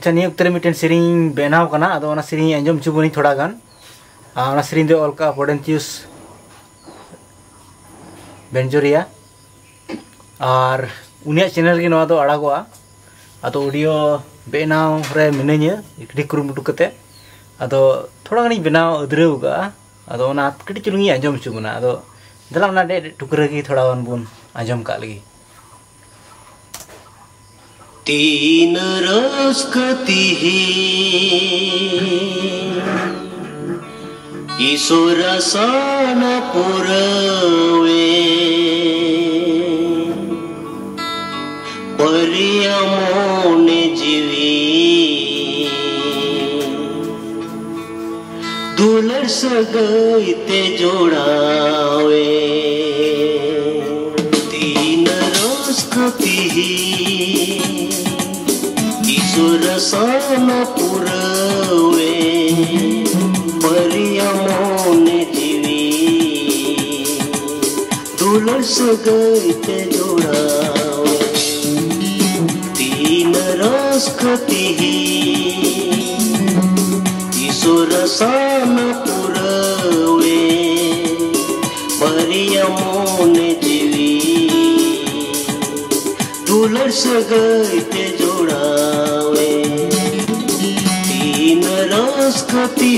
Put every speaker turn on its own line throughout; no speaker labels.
अच्छा नियो उतरे मिटन सेरिंग बेनाव कना अदो ओना सेरिंग अंजम चुबुनी थोड़ा गान ओना सेरिंग दो अलका पोडेंटियस बेंजोरिया और उनिया चैनल के नवा दो अड़ागोआ अदो ऑडियो बेनाव रे मिनेña इकड़ी कुरुमुटु कते अदो थोड़ा गनी बेनाव अदरेउगा अदो ओना कटी चुलुंगी अंजम चुबुना अदो दला ओना डे टुकरे की थोड़ा वन बुन अंजम का लगी
तीन रस कती ईश्वर सान पुरवे परियमोने जीवी दुलर सगैते जोड़ावे तीन रस कती ईश्वर सान पुरवे परियमोने जीवी दुलर सगैते जोड़ावे तीन रस कती ईश्वर सान पुरवे परियमोने जीवी दुलर सगैते जोड़ावे तीन रस कती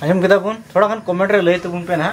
अंजम केदा बुन थोड़ा खान कमेंट रे लय तबुन पे ना